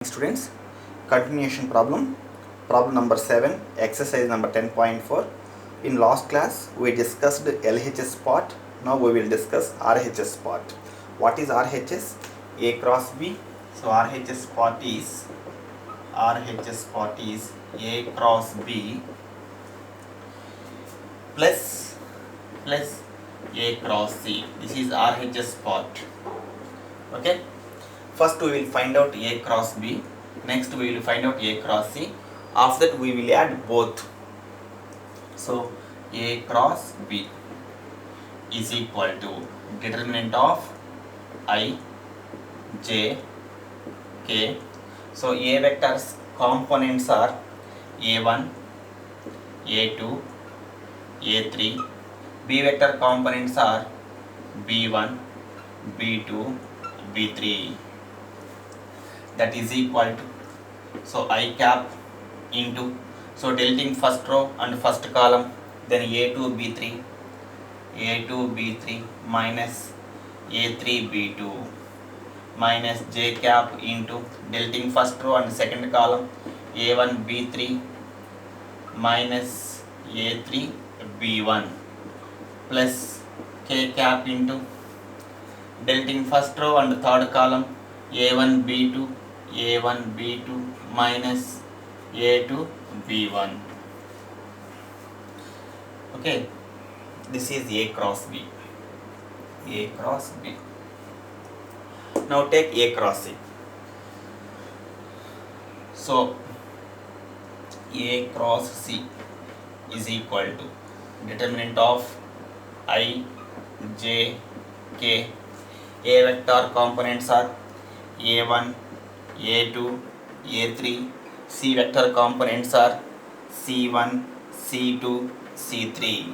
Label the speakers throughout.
Speaker 1: Students, continuation problem number 7, exercise number 10.4. In last class we discussed LHS part. Now we will discuss RHS part. What is RHS? A cross B. So RHS part is A cross B plus A cross C. This is RHS part. Okay. First we will find out A cross B, next we will find out A cross C, after that we will add both. So A cross B is equal to determinant of I, J, K. So A vector's components are A1, A2, A3. B vector components are B1, B2, B3. That is equal to, so I cap into, so deleting first row and first column, then A2 B3 minus A3 B2 minus J cap into deleting first row and second column, A1 B3 minus A3 B1 plus K cap into deleting first row and third column, A1 B2 minus A2 B1. Okay, this is A cross B. Now take A cross C. So A cross C is equal to determinant of I, J, K. A vector components are A1, A2, A3. C vector components are C1, C2, C3.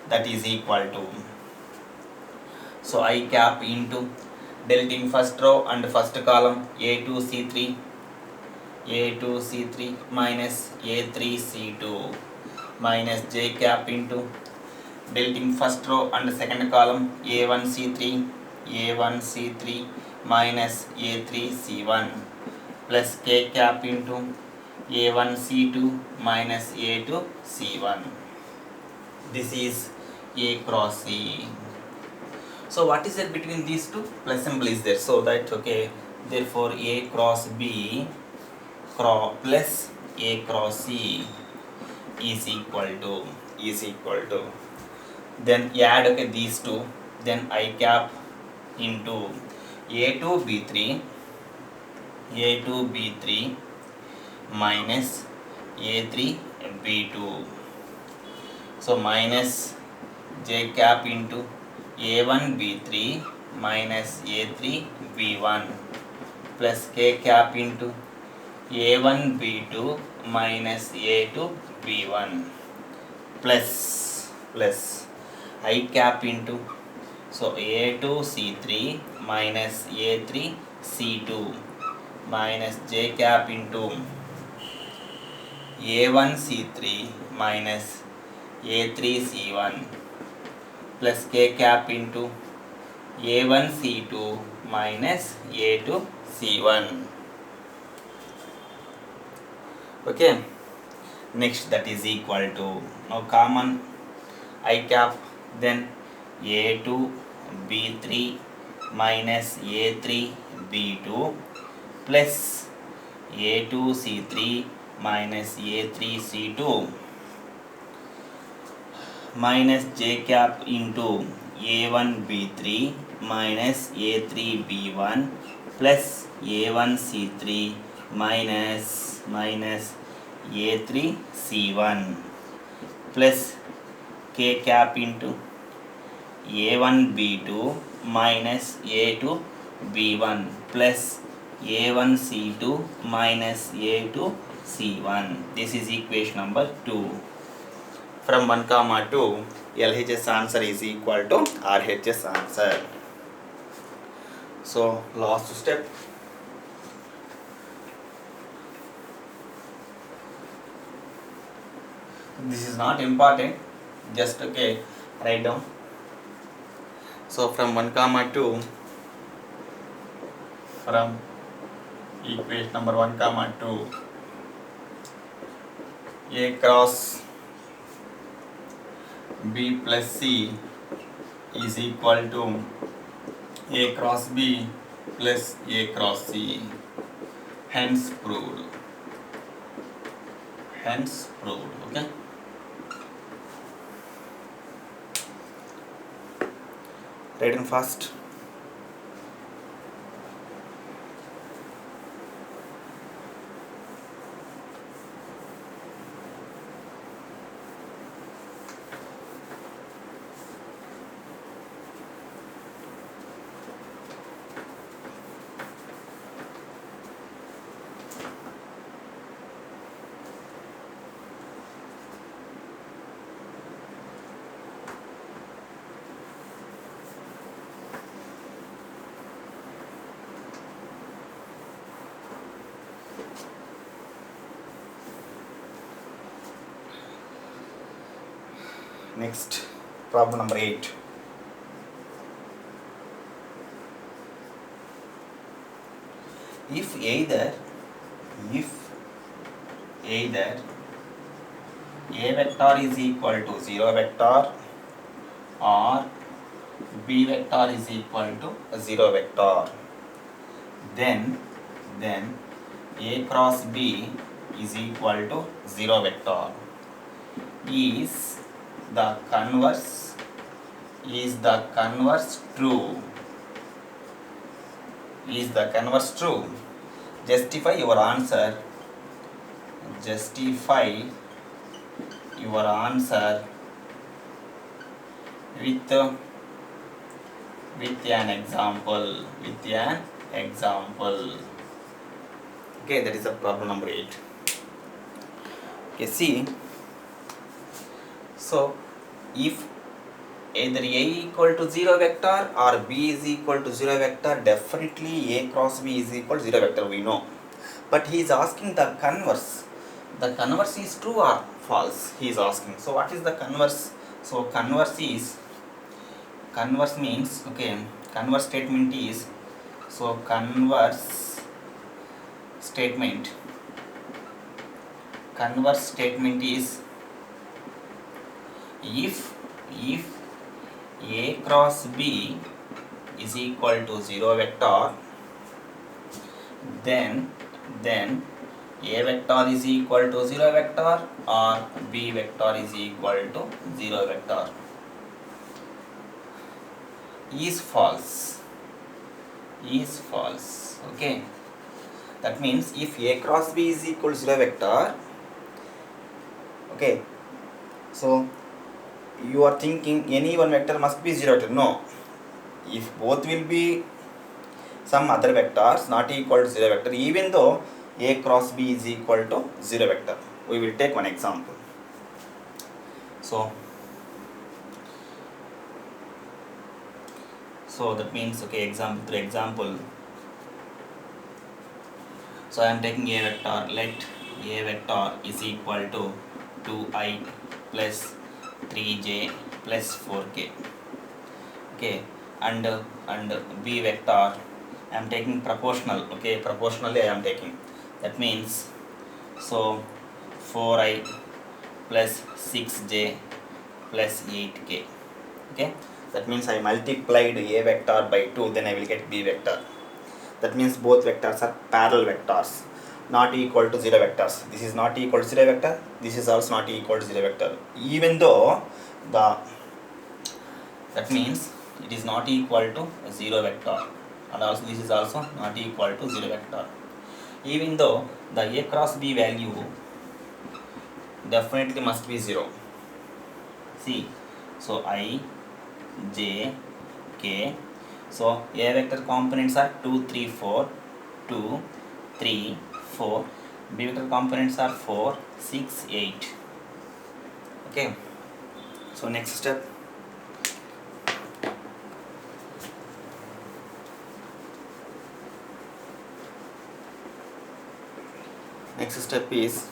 Speaker 1: That is equal to, so I cap into deleting first row and first column, A2 C3 minus A3 C2 minus J cap into deleting first row and second column, A1 C3 minus A3 C1 plus K cap into A1 C2 minus A2 C1. This is A cross C. So what is there between these two? Plus symbol is there, so that okay, therefore A cross B plus A cross C is equal to, then add okay these two, then I cap into A2 B3 minus A3 B2, so minus J cap into A1 B3 minus A3 B1 plus K cap into A1 B2 minus A2 B1 plus I cap into, so A2 C3 minus A3 C2 minus J cap into A1 C3 minus A3 C1 plus K cap into A1 C2 minus A2 C1. Okay, next that is equal to, now common I cap, then A2 B3 minus A3 B2 plus A2 C3 minus A3 C2 minus J cap into A1 B3 minus A3 B1 plus A1 C3 minus A3 C1 plus K cap into A1 B2 minus A2 B1 plus A1 C2 minus A2 C1. This is equation number 2. From 1, 2, LHS answer is equal to RHS answer. So last step. This is not important, just okay, write down. So from 1, 2, from equation number 1 comma 2, A cross B plus C is equal to A cross B plus A cross C. Hence proved. Hence proved. Okay. Write in fast. Next, problem number 8. If either A vector is equal to 0 vector or B vector is equal to 0 vector, then A cross B is equal to 0 vector. Is the converse true? Is the converse true? Justify your answer. Justify your answer with an example. Okay, that is the problem number 8. Okay, see. So, if either A equal to 0 vector or B is equal to 0 vector, definitely A cross B is equal to 0 vector, we know. But he is asking the converse. The converse is true or false, he is asking. So, what is the converse? So, converse means, okay, converse statement is, so converse statement is, if A cross B is equal to 0 vector, then A vector is equal to 0 vector or B vector is equal to 0 vector. Is false. Okay. That means if A cross B is equal to 0 vector, okay, so you are thinking any one vector must be 0 vector. No. If both will be some other vectors not equal to 0 vector, even though A cross B is equal to 0 vector. We will take one example. So that means, okay, example. So I am taking A vector. Let A vector is equal to 2i plus 3j plus 4k. Okay, and B vector I am taking proportional. Okay, proportionally I am taking. That means, so 4i plus 6j plus 8k. Okay, that means I multiplied A vector by 2, then I will get B vector. That means both vectors are parallel vectors, not equal to 0 vectors. This is not equal to 0 vector, this is also not equal to 0 vector. Even though that means it is not equal to 0 vector, and also this is also not equal to 0 vector. Even though the A cross B value definitely must be 0. See, so I, j, k. So A vector components are 2, 3, 4, 2, 3, 4. B vector components are 4, 6, 8. Okay. So next step. Next step is,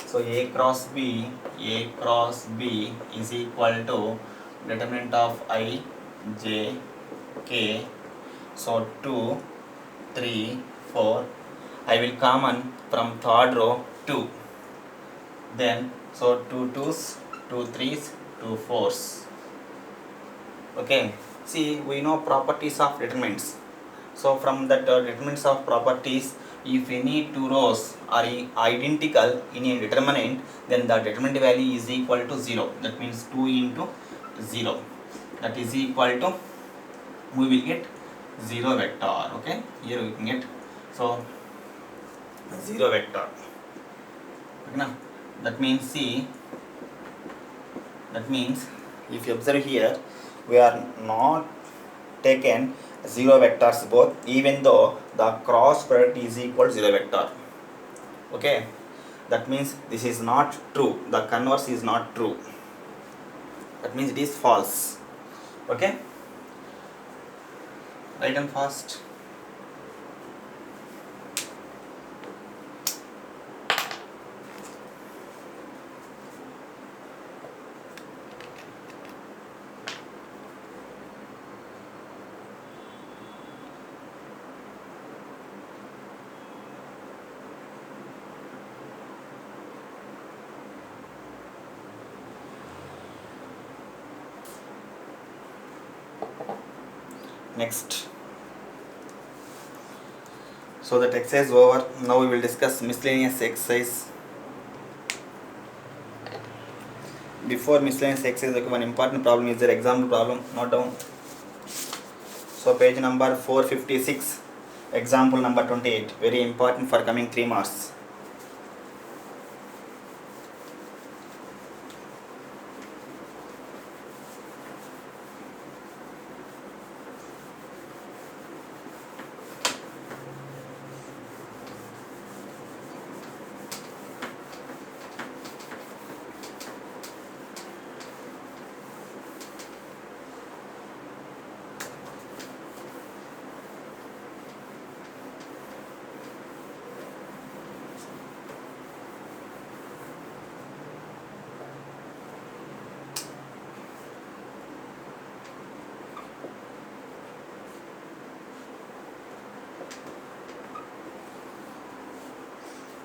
Speaker 1: so A cross B is equal to determinant of I, j, k. So 2, 3, 4, I will common from third row 2. Then so 2 twos, 2 threes, 2 fours. Okay, see, we know properties of determinants. So from that determinants of properties, if any two rows are identical in a determinant, then the determinant value is equal to 0. That means 2 into 0, that is equal to, we will get 0 vector. Okay, here we can get so 0 vector. Okay, now that means, see, that means if you observe here, we are not taken 0 vectors both, even though the cross product is equal to 0 vector. Okay, that means this is not true, the converse is not true, that means it is false. Okay, write them fast. Next, so that exercise is over. Now we will discuss miscellaneous exercise. Before miscellaneous exercise, okay, one important problem is there, example problem, note down. So page number 456, example number 28, very important for coming 3 marks.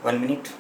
Speaker 1: One minute.